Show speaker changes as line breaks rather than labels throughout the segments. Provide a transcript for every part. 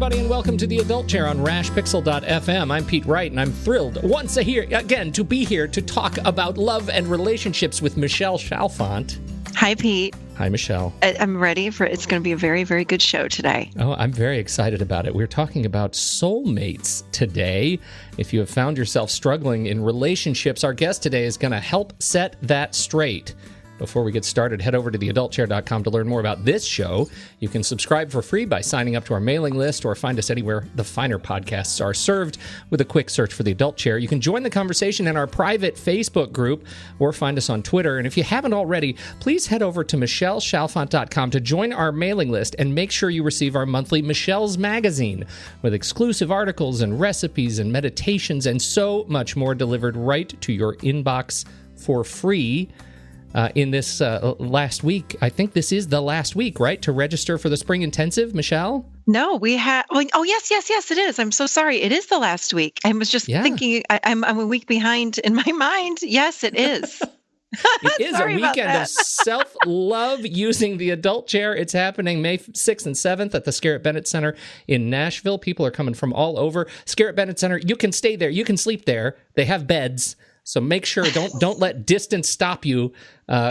everybody, and welcome to the Adult Chair on rashpixel.fm. I'm Pete Wright, and I'm thrilled once again to be here to talk about love and relationships with Michelle Chalfant.
Hi, Pete.
Hi, Michelle.
I'm ready for it's going to be a very, very good show today.
Oh, I'm very excited about it. We're talking about soulmates today. If you have found yourself struggling in relationships, our guest today is going to help set that straight. Before we get started, head over to theadultchair.com to learn more about this show. You can subscribe for free by signing up to our mailing list or find us anywhere the finer podcasts are served with a quick search for The Adult Chair. You can join the conversation in our private Facebook group or find us on Twitter. And if you haven't already, please head over to michellechalfant.com to join our mailing list and make sure you receive our monthly Michelle's Magazine with exclusive articles and recipes and meditations and so much more delivered right to your inbox for free. In this last week, I think this is the last week, right, to register for the Spring Intensive, Michelle?
No, we have. Oh, yes, it is. I'm so sorry. It is the last week. I was just thinking I'm a week behind in my mind. Yes, it is.
It is a weekend of self-love using the Adult Chair. It's happening May 6th and 7th at the Scarlett Bennett Center in Nashville. People are coming from all over. Scarlett Bennett Center, you can stay there. You can sleep there. They have beds. So make sure, don't let distance stop you.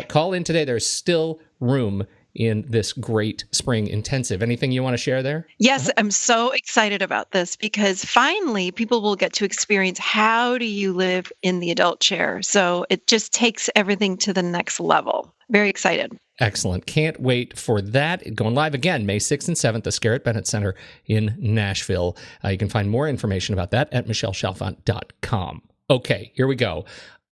Call in today. There's still room in this great spring intensive. Anything you want to share there?
Yes, I'm so excited about this because finally people will get to experience how do you live in the adult chair. So it just takes everything to the next level. Very excited.
Excellent. Can't wait for that. Going live again, May 6th and 7th, the Scarlett Bennett Center in Nashville. You can find more information about that at michellechalfant.com. Okay, here we go.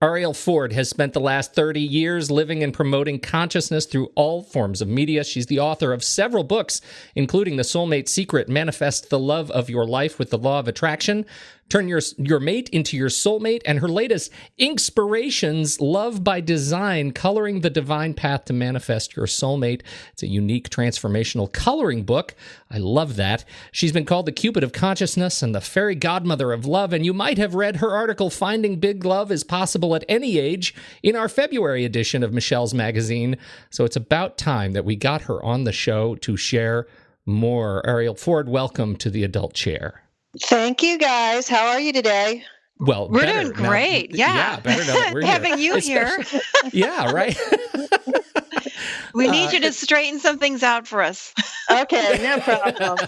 Arielle Ford has spent the last 30 years living and promoting consciousness through all forms of media. She's the author of several books, including The Soulmate Secret, Manifest the Love of Your Life with the Law of Attraction, Turn Your Mate into Your Soulmate, and her latest, Inkspirations Love by Design, Coloring the Divine Path to Manifest Your Soulmate. It's a unique transformational coloring book. I love that. She's been called the Cupid of Consciousness and the Fairy Godmother of Love, and you might have read her article, Finding Big Love is Possible at Any Age, in our February edition of Michelle's Magazine. So it's about time that we got her on the show to share more. Arielle Ford, welcome to the Adult Chair.
Thank you, guys. How are you today?
Well,
we're doing great. Yeah,
better now that we're
having you here.
Yeah, right.
We need you to straighten some things out for us.
Okay, no problem.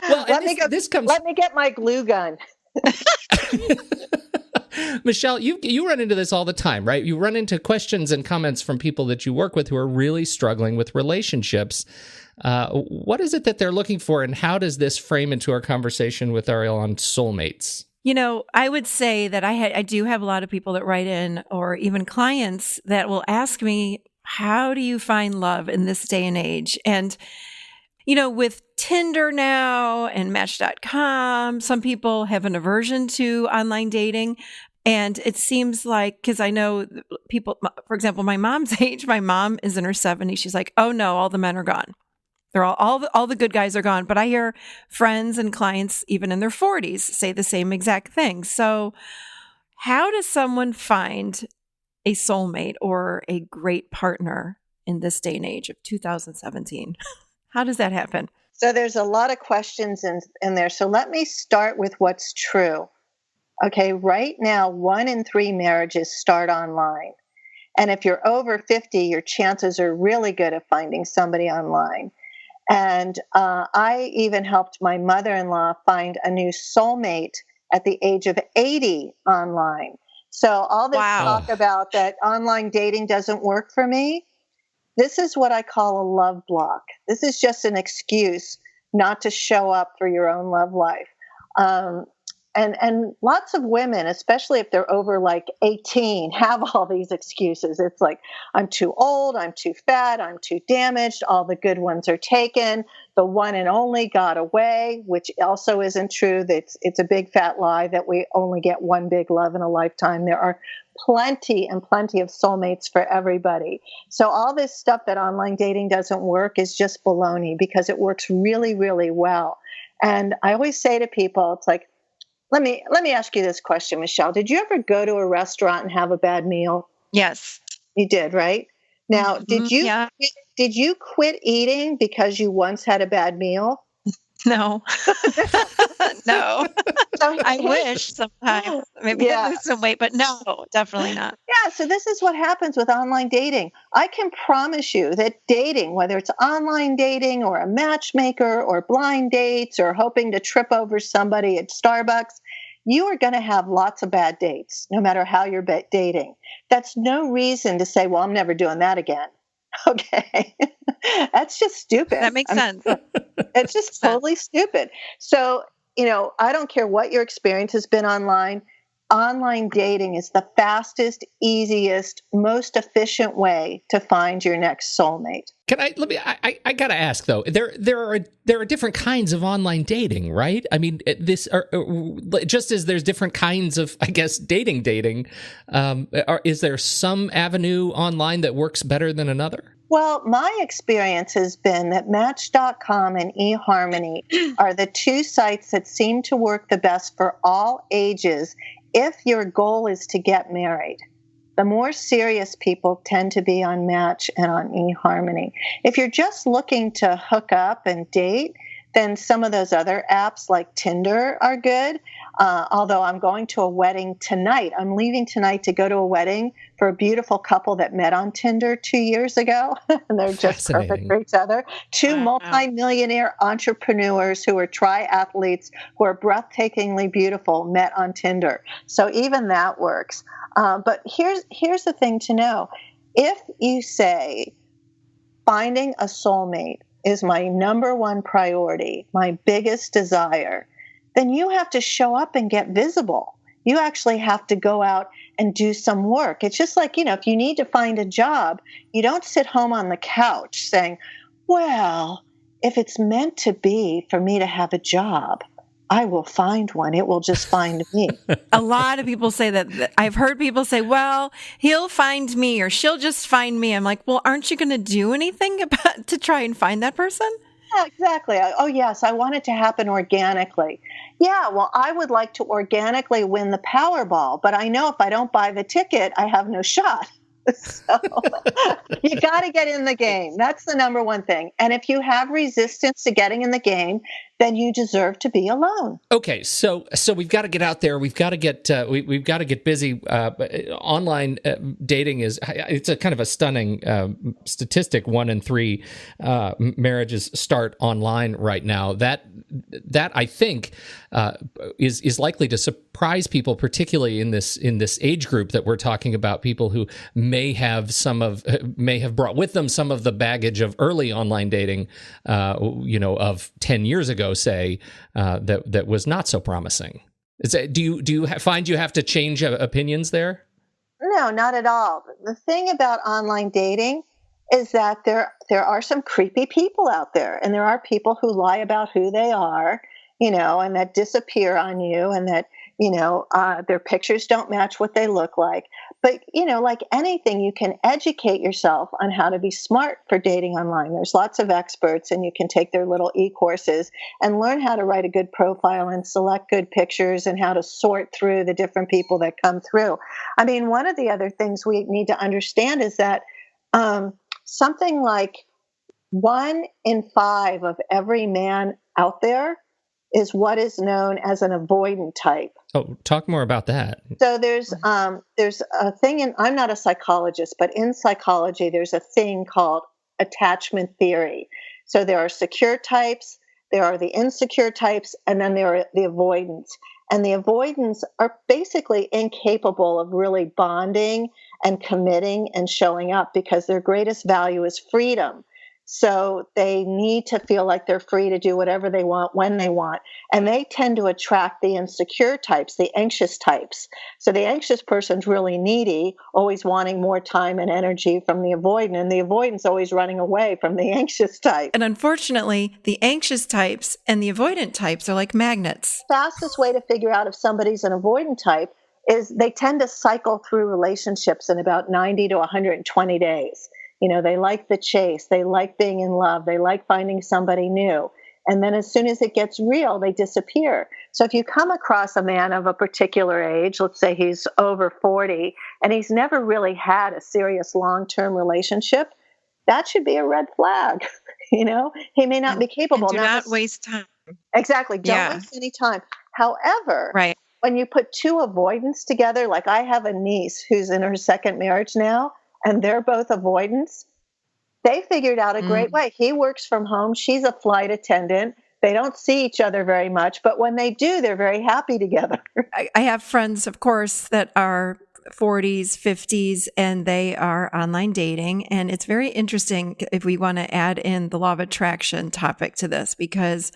Well,
let me get my glue gun.
Michelle, you run into this all the time, right? You run into questions and comments from people that you work with who are really struggling with relationships. What is it that they're looking for, and how does this frame into our conversation with Arielle on soulmates?
You know, I would say that I do have a lot of people that write in, or even clients that will ask me, how do you find love in this day and age? And, you know, with Tinder now and Match.com, some people have an aversion to online dating. And it seems like, because I know people, for example, my mom's age, my mom is in her 70s. She's like, oh no, all the men are gone. They're all the good guys are gone. But I hear friends and clients, even in their 40s, say the same exact thing. So how does someone find a soulmate or a great partner in this day and age of 2017? How does that happen?
So there's a lot of questions in there. So let me start with what's true. Okay, right now, 1 in 3 marriages start online. And if you're over 50, your chances are really good at finding somebody online. And I even helped my mother-in-law find a new soulmate at the age of 80 online. So all this talk about that online dating doesn't work for me, this is what I call a love block. This is just an excuse not to show up for your own love life. And lots of women, especially if they're over like 18, have all these excuses. It's like, I'm too old, I'm too fat, I'm too damaged, all the good ones are taken, the one and only got away, which also isn't true. It's a big fat lie that we only get one big love in a lifetime. There are plenty and plenty of soulmates for everybody. So all this stuff that online dating doesn't work is just baloney, because it works really, really well. And I always say to people, it's like, let me ask you this question, Michelle. Did you ever go to a restaurant and have a bad meal?
Yes.
You did, right? Now, did you quit eating because you once had a bad meal?
No. No.
So
I wish sometimes. Maybe I lose some weight, but no, definitely not.
Yeah, so this is what happens with online dating. I can promise you that dating, whether it's online dating or a matchmaker or blind dates or hoping to trip over somebody at Starbucks, you are going to have lots of bad dates, no matter how you're dating. That's no reason to say, well, I'm never doing that again. Okay. That's just stupid.
That makes sense.
It's just totally stupid. So, I don't care what your experience has been online. Online dating is the fastest, easiest, most efficient way to find your next soulmate.
I gotta ask though. There are different kinds of online dating, right? I mean, just as there's different kinds of, I guess, dating. Is there some avenue online that works better than another?
Well, my experience has been that Match.com and eHarmony are the two sites that seem to work the best for all ages if your goal is to get married. The more serious people tend to be on Match and on eHarmony. If you're just looking to hook up and date, then some of those other apps like Tinder are good. Although I'm going to a wedding tonight. I'm leaving tonight to go to a wedding for a beautiful couple that met on Tinder 2 years ago. And they're just perfect for each other. Two multimillionaire entrepreneurs who are triathletes who are breathtakingly beautiful met on Tinder. So even that works. But here's the thing to know. If you say finding a soulmate is my number one priority, my biggest desire, then you have to show up and get visible. You actually have to go out and do some work. It's just like, if you need to find a job, you don't sit home on the couch saying, well, if it's meant to be for me to have a job, I will find one. It will just find me.
A lot of people say that. I've heard people say, well, he'll find me or she'll just find me. I'm like, well, aren't you going to do anything to try and find that person?
Yeah, exactly. Oh, yes, I want it to happen organically. Yeah, well, I would like to organically win the Powerball, but I know if I don't buy the ticket, I have no shot. So you got to get in the game. That's the number one thing. And if you have resistance to getting in the game, then you deserve to be alone.
Okay, so we've got to get out there. We've got to get we've got to get busy. Online dating it's a kind of a stunning statistic. 1 in 3 marriages start online right now. That I think is likely to surprise people, particularly in this age group that we're talking about. People who may have brought with them some of the baggage of early online dating, of 10 years ago, say, that was not so promising. Do you find you have to change opinions there?
No, not at all. The thing about online dating is that there are some creepy people out there, and there are people who lie about who they are, and that disappear on you, and that their pictures don't match what they look like. But, like anything, you can educate yourself on how to be smart for dating online. There's lots of experts, and you can take their little e-courses and learn how to write a good profile and select good pictures and how to sort through the different people that come through. I mean, one of the other things we need to understand is that something like 1 in 5 of every man out there is what is known as an avoidant type.
Oh, talk more about that.
So there's a thing I'm not a psychologist, but in psychology, there's a thing called attachment theory. So there are secure types, there are the insecure types, and then there are the avoidants. And the avoidants are basically incapable of really bonding and committing and showing up because their greatest value is freedom. So they need to feel like they're free to do whatever they want when they want. And they tend to attract the insecure types, the anxious types. So the anxious person's really needy, always wanting more time and energy from the avoidant, and the avoidant's always running away from the anxious type.
And unfortunately, the anxious types and the avoidant types are like magnets.
The fastest way to figure out if somebody's an avoidant type is they tend to cycle through relationships in about 90 to 120 days. They like the chase. They like being in love. They like finding somebody new. And then as soon as it gets real, they disappear. So if you come across a man of a particular age, let's say he's over 40, and he's never really had a serious long-term relationship, that should be a red flag. He may not be capable.
And do not waste time.
Exactly. Don't
Yeah.
waste any time. However,
Right.
when you put two avoidants together, like I have a niece who's in her second marriage now, and they're both avoidants, they figured out a great way. He works from home. She's a flight attendant. They don't see each other very much, but when they do, they're very happy together.
I have friends, of course, that are 40s, 50s, and they are online dating. And it's very interesting if we want to add in the law of attraction topic to this, because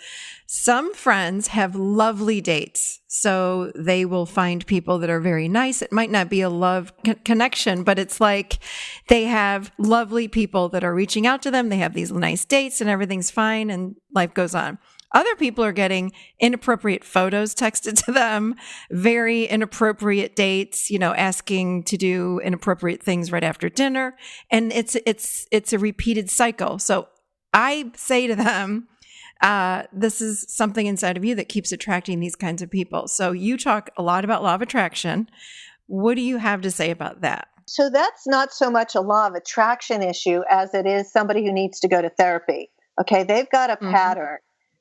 some friends have lovely dates. So they will find people that are very nice. It might not be a love connection, but it's like they have lovely people that are reaching out to them. They have these nice dates and everything's fine and life goes on. Other people are getting inappropriate photos texted to them, very inappropriate dates, asking to do inappropriate things right after dinner. And it's a repeated cycle. So I say to them, this is something inside of you that keeps attracting these kinds of people. So you talk a lot about law of attraction. What do you have to say about that?
So that's not so much a law of attraction issue as it is somebody who needs to go to therapy. Okay, they've got a pattern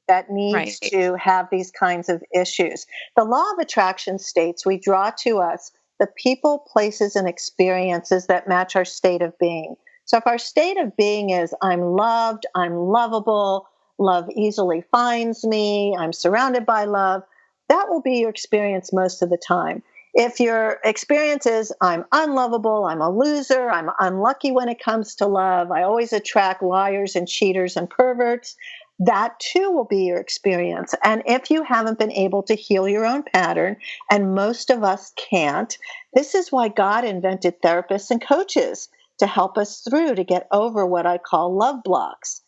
that needs to have these kinds of issues. The law of attraction states we draw to us the people, places, and experiences that match our state of being. So if our state of being is I'm loved, I'm lovable, love easily finds me, I'm surrounded by love, that will be your experience most of the time. If your experience is I'm unlovable, I'm a loser, I'm unlucky when it comes to love, I always attract liars and cheaters and perverts, that too will be your experience. And if you haven't been able to heal your own pattern, and most of us can't, this is why God invented therapists and coaches to help us through to get over what I call love blocks.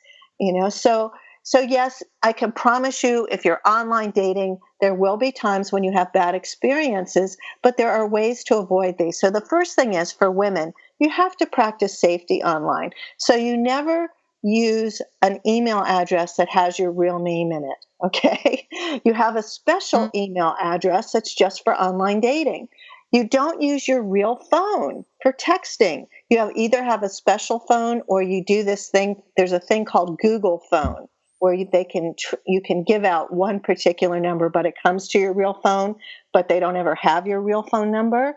So yes, I can promise you if you're online dating, there will be times when you have bad experiences, but there are ways to avoid these. So the first thing is for women, you have to practice safety online. So you never use an email address that has your real name in it, okay? You have a special email address that's just for online dating. You don't use your real phone for texting. You either have a special phone or you do this thing. There's a thing called Google Phone where you can give out one particular number, but it comes to your real phone, but they don't ever have your real phone number.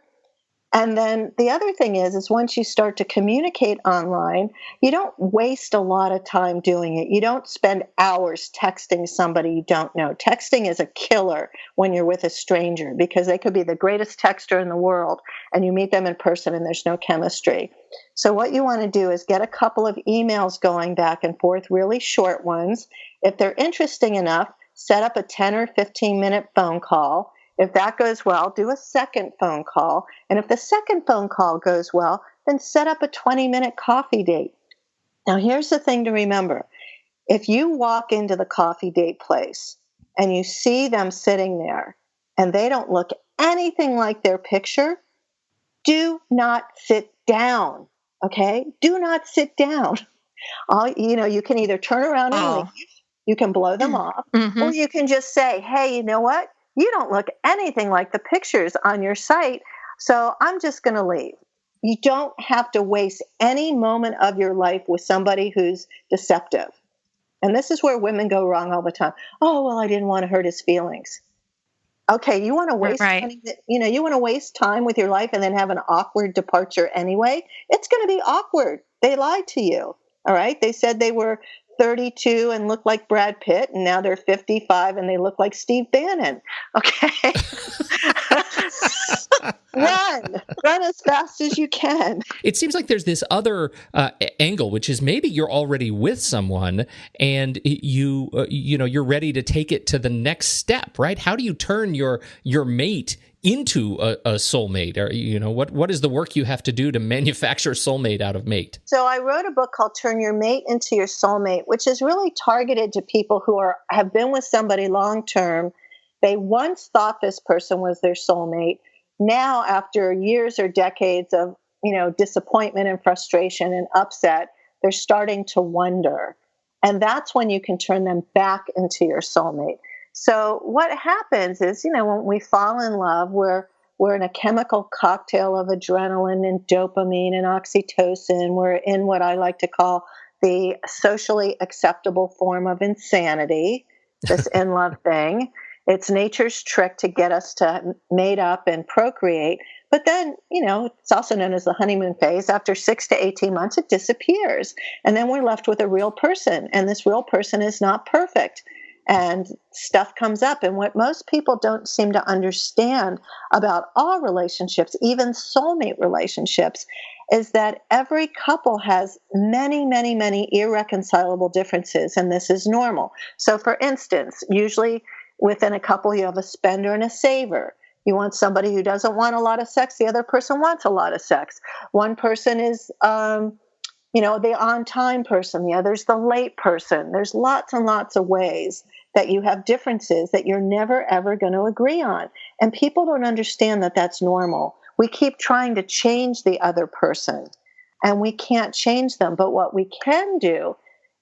And then the other thing is once you start to communicate online, you don't waste a lot of time doing it. You don't spend hours texting somebody you don't know. Texting is a killer when you're with a stranger because they could be the greatest texter in the world and you meet them in person and there's no chemistry. So what you want to do is get a couple of emails going back and forth, really short ones. If they're interesting enough, set up a 10 or 15-minute phone call. If that goes well, do a second phone call. And if the second phone call goes well, then set up a 20-minute coffee date. Now, here's the thing to remember. If you walk into the coffee date place and you see them sitting there and they don't look anything like their picture, do not sit down, okay? Do not sit down. You can either turn around and leave, you can blow them off, or you can just say, hey, you know what? You don't look anything like the pictures on your site, so I'm just going to leave. You don't have to waste any moment of your life with somebody who's deceptive. And this is where women go wrong all the time. Oh, well, I didn't want to hurt his feelings. Okay, you want to waste you want to waste time with your life and then have an awkward departure anyway? It's going to be awkward. They lied to you. All right? They said they were 32 and look like Brad Pitt, and now they're 55 and they look like Steve Bannon. Okay. Run as fast as you can.
It seems like there's this other angle, which is maybe you're already with someone and you're ready to take it to the next step, right? How do you turn your mate into a soulmate? Or what is the work you have to do to manufacture soulmate out of mate?
So I wrote a book called Turn Your Mate into Your Soulmate, which is really targeted to people who have been with somebody long term. They once thought this person was their soulmate. Now, after years or decades of disappointment and frustration and upset, they're starting to wonder. And that's when you can turn them back into your soulmate. So what happens is, when we fall in love, we're in a chemical cocktail of adrenaline and dopamine and oxytocin. We're in what I like to call the socially acceptable form of insanity. this in love thing. It's nature's trick to get us to mate up and procreate. But then, it's also known as the honeymoon phase. After 6 to 18 months, it disappears. And then we're left with a real person. And this real person is not perfect. And stuff comes up. And what most people don't seem to understand about all relationships, even soulmate relationships, is that every couple has many, many, many irreconcilable differences. And this is normal. So for instance, usually within a couple, you have a spender and a saver. You want somebody who doesn't want a lot of sex. The other person wants a lot of sex. One person is, the on-time person. The other's the late person. There's lots and lots of ways that you have differences that you're never, ever going to agree on. And people don't understand that that's normal. We keep trying to change the other person, and we can't change them. But what we can do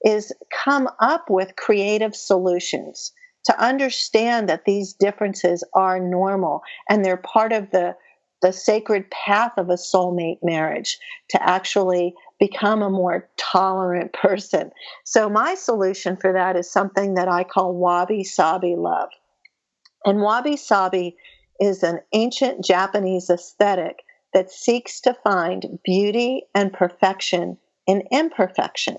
is come up with creative solutions to understand that these differences are normal and they're part of the sacred path of a soulmate marriage to actually become a more tolerant person. So my solution for that is something that I call wabi-sabi love. And wabi-sabi is an ancient Japanese aesthetic that seeks to find beauty and perfection in imperfection.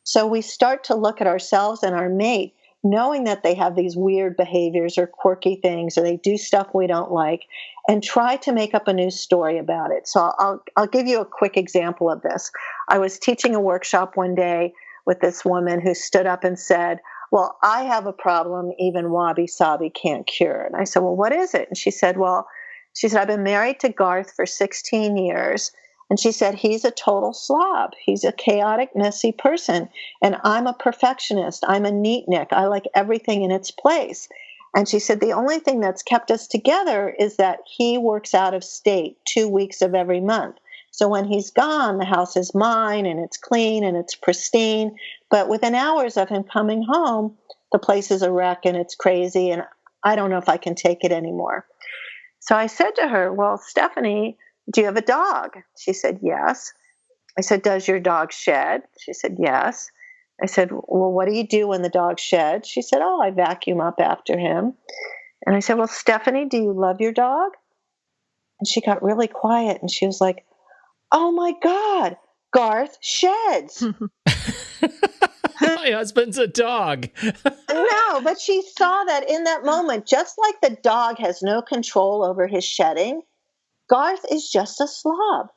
So we start to look at ourselves and our mate, knowing that they have these weird behaviors or quirky things, or they do stuff we don't like, and try to make up a new story about it. So I'll give you a quick example of this. I was teaching a workshop one day with this woman who stood up and said, well, I have a problem even wabi-sabi can't cure. And I said, well, what is it? And she said, I've been married to Garth for 16 years. And she said, he's a total slob. He's a chaotic, messy person. And I'm a perfectionist. I'm a neatnik. I like everything in its place. And she said, the only thing that's kept us together is that he works out of state 2 weeks of every month. So when he's gone, the house is mine and it's clean and it's pristine. But within hours of him coming home, the place is a wreck and it's crazy. And I don't know if I can take it anymore. So I said to her, well, Stephanie, do you have a dog? She said, yes. I said, does your dog shed? She said, yes. I said, well, what do you do when the dog sheds? She said, I vacuum up after him. And I said, well, Stephanie, do you love your dog? And she got really quiet and she was like, oh my God, Garth sheds.
My husband's a dog.
No, but she saw that in that moment, just like the dog has no control over his shedding, Garth is just a slob.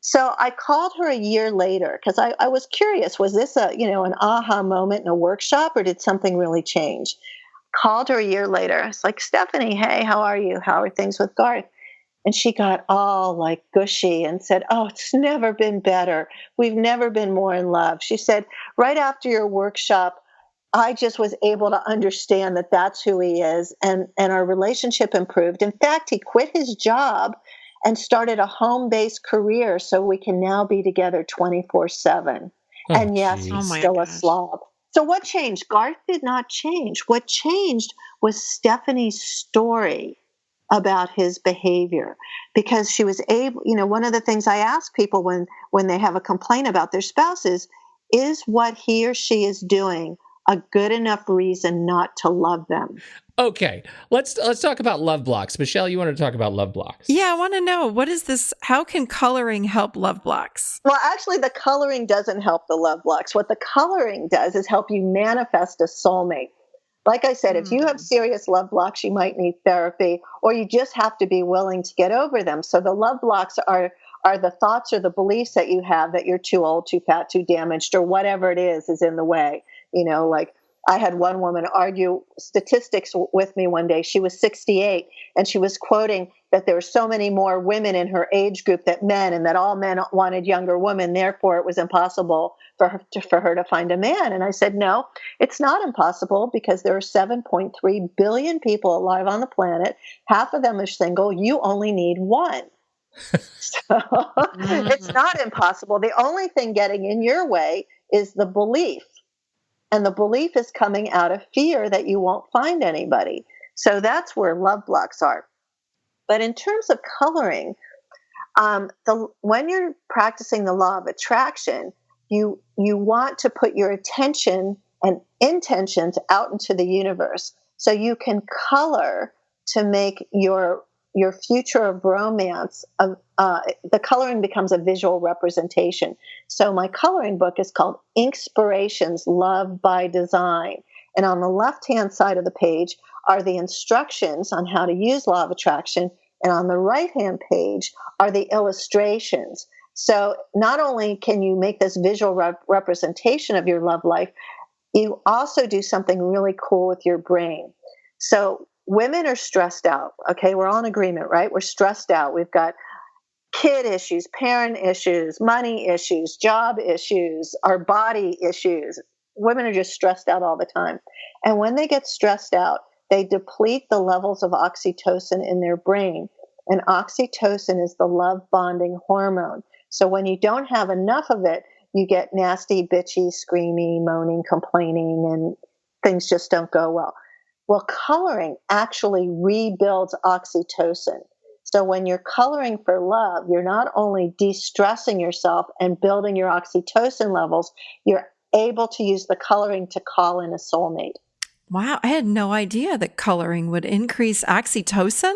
So I called her a year later because I was curious, was this an aha moment in a workshop or did something really change? Called her a year later. I was like, Stephanie, hey, how are you? How are things with Garth? And she got all like gushy and said, oh, it's never been better. We've never been more in love. She said, right after your workshop, I just was able to understand that that's who he is. And our relationship improved. In fact, he quit his job and started a home-based career so we can now be together 24/7. And yes, he's still a slob. So what changed? Garth did not change. What changed was Stephanie's story about his behavior, because she was able, one of the things I ask people when they have a complaint about their spouse is what he or she is doing a good enough reason not to love them?
Okay, let's talk about love blocks. Michelle, you want to talk about love blocks?
Yeah, I want to know, what is this? How can coloring help love blocks?
Well, actually, the coloring doesn't help the love blocks. What the coloring does is help you manifest a soulmate. Like I said, if you have serious love blocks, you might need therapy, or you just have to be willing to get over them. So the love blocks are the thoughts or the beliefs that you have that you're too old, too fat, too damaged, or whatever it is in the way. Like I had one woman argue statistics with me one day. She was 68 and she was quoting that there were so many more women in her age group than men, and that all men wanted younger women. Therefore, it was impossible for her to find a man. And I said, no, it's not impossible, because there are 7.3 billion people alive on the planet. Half of them are single. You only need one. So it's not impossible. The only thing getting in your way is the belief. And the belief is coming out of fear that you won't find anybody. So that's where love blocks are. But in terms of coloring, when you're practicing the law of attraction, you want to put your attention and intentions out into the universe. So you can color to make your future of romance. The coloring becomes a visual representation. So my coloring book is called Inkspirations Love by Design. And on the left-hand side of the page are the instructions on how to use law of attraction. And on the right-hand page are the illustrations. So not only can you make this visual representation of your love life, you also do something really cool with your brain. So women are stressed out. Okay, we're all in agreement, right? We're stressed out. We've got kid issues, parent issues, money issues, job issues, our body issues. Women are just stressed out all the time. And when they get stressed out, they deplete the levels of oxytocin in their brain. And oxytocin is the love bonding hormone. So when you don't have enough of it, you get nasty, bitchy, screamy, moaning, complaining, and things just don't go well. Well, coloring actually rebuilds oxytocin. So when you're coloring for love, you're not only de-stressing yourself and building your oxytocin levels, you're able to use the coloring to call in a soulmate.
Wow, I had no idea that coloring would increase oxytocin.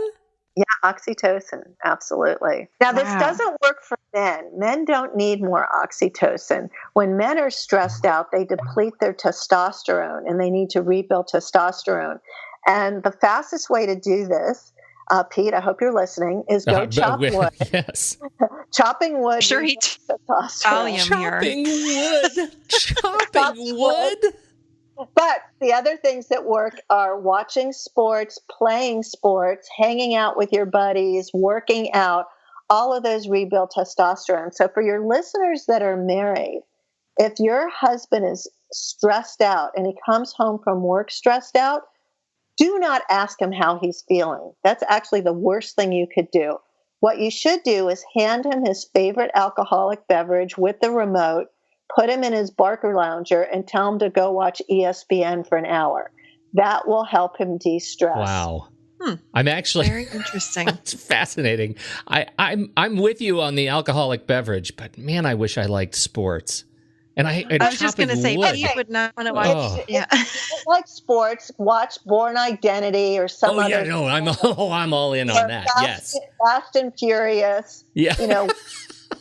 Yeah, oxytocin, absolutely. Now, this doesn't work for men. Men don't need more oxytocin. When men are stressed out, they deplete their testosterone, and they need to rebuild testosterone. And the fastest way to do this, Pete, I hope you're listening, is go chop wood.
Yes.
Chopping wood.
Sure,
Chopping wood. Chopping wood.
But the other things that work are watching sports, playing sports, hanging out with your buddies, working out. All of those rebuild testosterone. So for your listeners that are married, if your husband is stressed out and he comes home from work stressed out, do not ask him how he's feeling. That's actually the worst thing you could do. What you should do is hand him his favorite alcoholic beverage with the remote, put him in his Barker Lounger, and tell him to go watch ESPN for an hour. That will help him de-stress.
Wow. I'm actually
very interesting.
It's fascinating. I'm with you on the alcoholic beverage, but man, I wish I liked sports. And I
was just going to say, Pete would not want to watch.
Like sports, watch Born Identity or some other.
No, I'm all in on that.
Fast and Furious.
Yeah,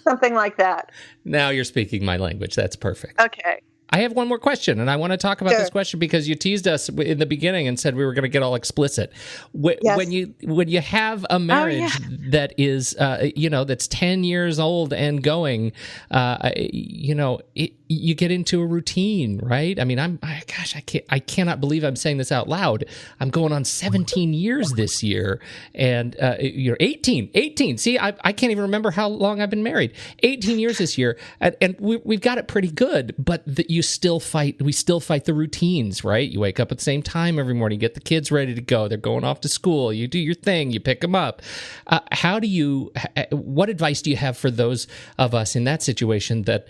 something like that.
Now you're speaking my language. That's perfect.
Okay.
I have one more question, and I want to talk about this question because you teased us in the beginning and said we were going to get all explicit. When you have a marriage that is, that's 10 years old and going, you get into a routine, right? I mean, I cannot believe I'm saying this out loud. I'm going on 17 years this year, and you're 18. See, I can't even remember how long I've been married. 18 years this year, and we've got it pretty good, but we still fight the routines, right? You wake up at the same time every morning, you get the kids ready to go, they're going off to school, you do your thing, you pick them up. What advice do you have for those of us in that situation that,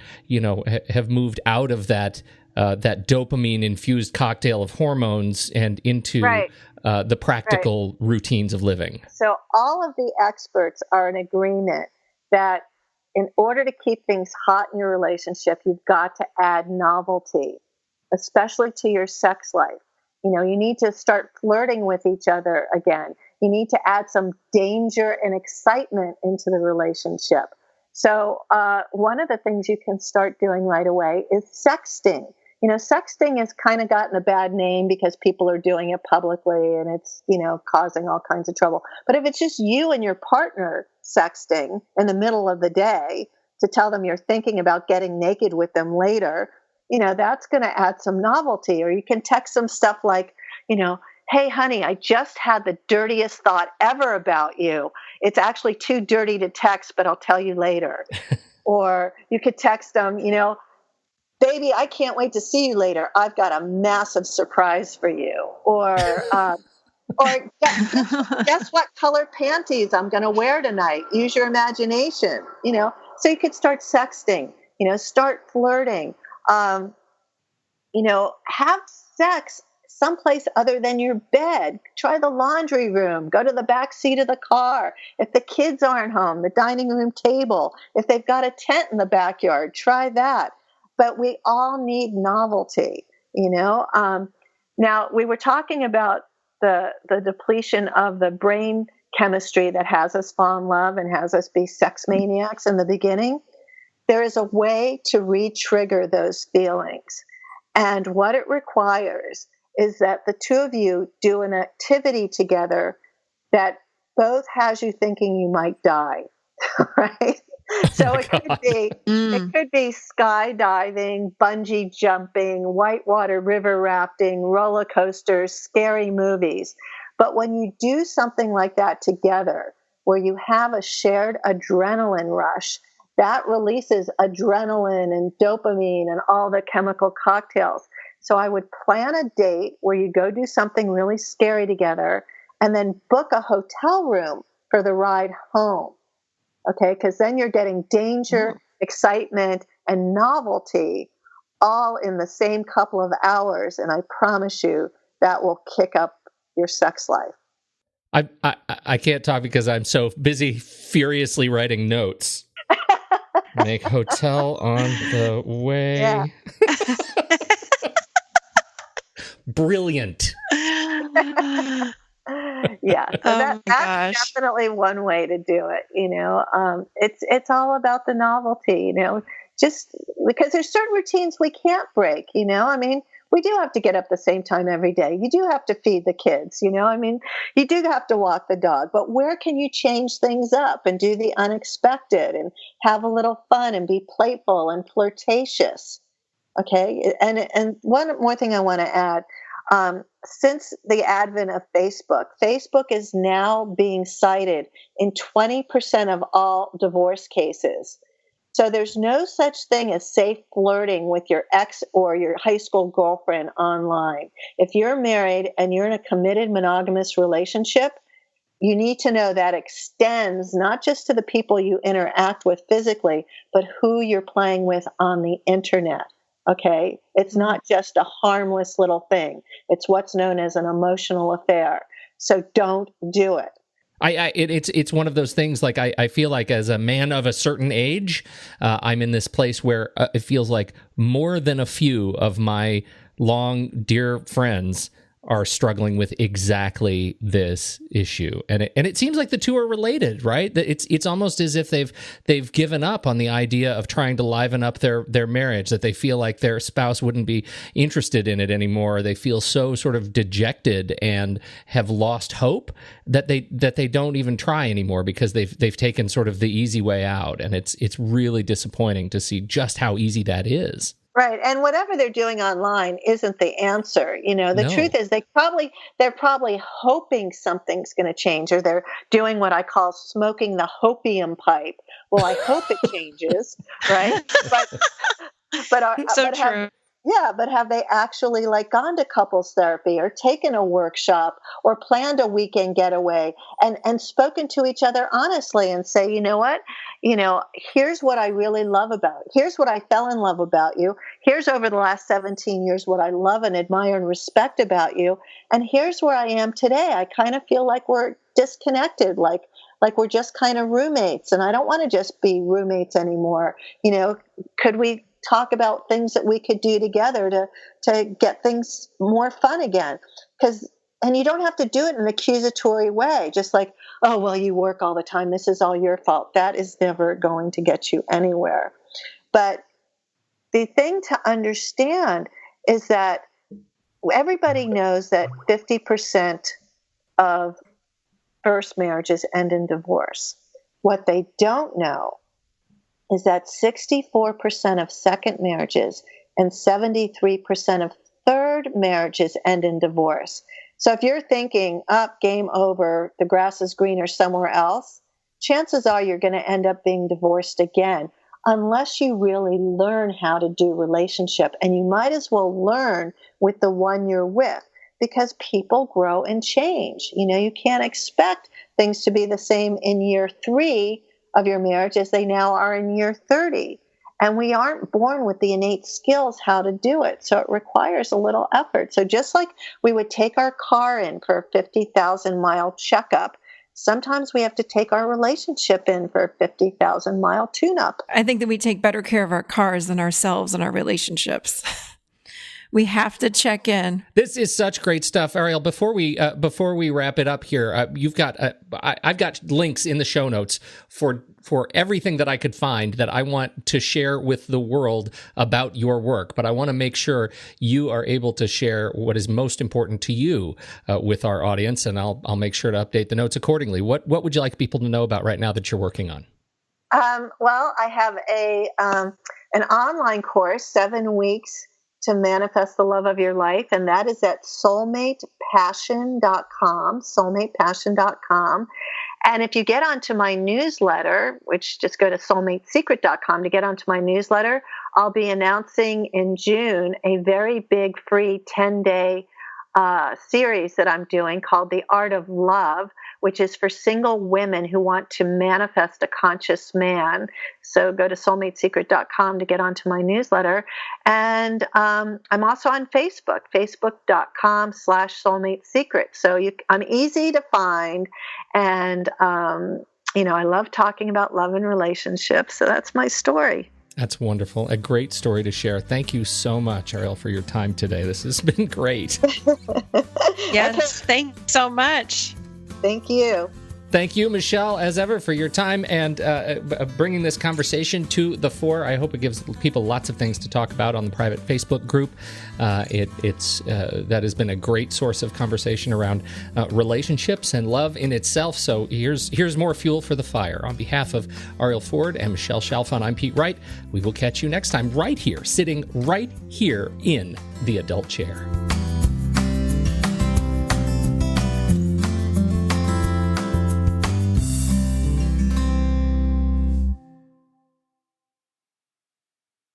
have moved out of that dopamine infused cocktail of hormones and into the practical routines of living?
So all of the experts are in agreement that in order to keep things hot in your relationship, you've got to add novelty, especially to your sex life. You need to start flirting with each other again. You need to add some danger and excitement into the relationship. So one of the things you can start doing right away is sexting. Sexting has kind of gotten a bad name because people are doing it publicly and it's, causing all kinds of trouble. But if it's just you and your partner sexting in the middle of the day to tell them you're thinking about getting naked with them later, that's going to add some novelty. Or you can text them stuff like, hey, honey, I just had the dirtiest thought ever about you. It's actually too dirty to text, but I'll tell you later. Or you could text them, baby, I can't wait to see you later. I've got a massive surprise for you. Or guess what color panties I'm going to wear tonight? Use your imagination, So you could start sexting, start flirting, have sex someplace other than your bed. Try the laundry room. Go to the back seat of the car. If the kids aren't home, the dining room table. If they've got a tent in the backyard, try that. But we all need novelty. Now, we were talking about the depletion of the brain chemistry that has us fall in love and has us be sex maniacs in the beginning. There is a way to re-trigger those feelings. And what it requires is that the two of you do an activity together that both has you thinking you might die, right? So it could be skydiving, bungee jumping, whitewater river rafting, roller coasters, scary movies. But when you do something like that together, where you have a shared adrenaline rush, that releases adrenaline and dopamine and all the chemical cocktails. So I would plan a date where you go do something really scary together and then book a hotel room for the ride home. Okay, because then you're getting danger, excitement, and novelty all in the same couple of hours. And I promise you that will kick up your sex life.
I can't talk because I'm so busy furiously writing notes. Make hotel on the way.
Yeah.
Brilliant.
Yeah, so that's definitely one way to do it. It's all about the novelty. Just because there's certain routines we can't break. We do have to get up the same time every day. You do have to feed the kids. You do have to walk the dog. But where can you change things up and do the unexpected and have a little fun and be playful and flirtatious? Okay, and one more thing I want to add. Since the advent of Facebook is now being cited in 20% of all divorce cases. So there's no such thing as safe flirting with your ex or your high school girlfriend online. If you're married and you're in a committed monogamous relationship, you need to know that extends not just to the people you interact with physically, but who you're playing with on the internet. Okay, it's not just a harmless little thing. It's what's known as an emotional affair. So don't do it.
It's one of those things. Like I feel like as a man of a certain age, I'm in this place where it feels like more than a few of my long dear friends are struggling with exactly this issue, and it seems like the two are related, right? It's almost as if they've given up on the idea of trying to liven up their marriage, that they feel like their spouse wouldn't be interested in it anymore. They feel so sort of dejected and have lost hope that they don't even try anymore because they've taken sort of the easy way out, and it's really disappointing to see just how easy that is.
Right. And whatever they're doing online isn't the answer. The truth is they're probably hoping something's going to change, or they're doing what I call smoking the opium pipe. Well, I hope it changes. Right.
So true.
But have they actually gone to couples therapy or taken a workshop or planned a weekend getaway and spoken to each other honestly and say, you know what, here's what I really love about you. Here's what I fell in love about you. Here's over the last 17 years what I love and admire and respect about you. And here's where I am today. I kind of feel like we're disconnected, like we're just kind of roommates, and I don't want to just be roommates anymore. Could we talk about things that we could do together to get things more fun again? And you don't have to do it in an accusatory way, just like, oh, well, you work all the time, this is all your fault. That is never going to get you anywhere. But the thing to understand is that everybody knows that 50% of first marriages end in divorce. What they don't know is that 64% of second marriages and 73% of third marriages end in divorce. So if you're thinking, game over, the grass is greener somewhere else, chances are you're going to end up being divorced again, unless you really learn how to do relationship. And you might as well learn with the one you're with, because people grow and change. You can't expect things to be the same in year 3 of your marriage as they now are in year 30. And we aren't born with the innate skills how to do it. So it requires a little effort. So just like we would take our car in for a 50,000-mile checkup, sometimes we have to take our relationship in for a 50,000-mile tune-up.
I think that we take better care of our cars than ourselves and our relationships. We have to check in.
This is such great stuff, Arielle. Before we wrap it up here, I've got links in the show notes for everything that I could find that I want to share with the world about your work. But I want to make sure you are able to share what is most important to you with our audience, and I'll make sure to update the notes accordingly. What would you like people to know about right now that you're working on?
Well, I have an online course, 7 weeks to manifest the love of your life, and that is at soulmatepassion.com, soulmatepassion.com. And if you get onto my newsletter, which just go to soulmatesecret.com to get onto my newsletter, I'll be announcing in June a very big free 10-day series that I'm doing called The Art of Love, which is for single women who want to manifest a conscious man. So go to soulmatesecret.com to get onto my newsletter. And I'm also on Facebook, facebook.com/soulmatesecret. So I'm easy to find. And, I love talking about love and relationships. So that's my story.
That's wonderful. A great story to share. Thank you so much, Arielle, for your time today. This has been great.
Yes, thanks so much.
Thank you.
Thank you, Michelle, as ever, for your time and bringing this conversation to the fore. I hope it gives people lots of things to talk about on the private Facebook group. That has been a great source of conversation around relationships and love in itself. So here's more fuel for the fire. On behalf of Arielle Ford and Michelle Chalfant, I'm Pete Wright. We will catch you next time right here, sitting right here in the adult chair.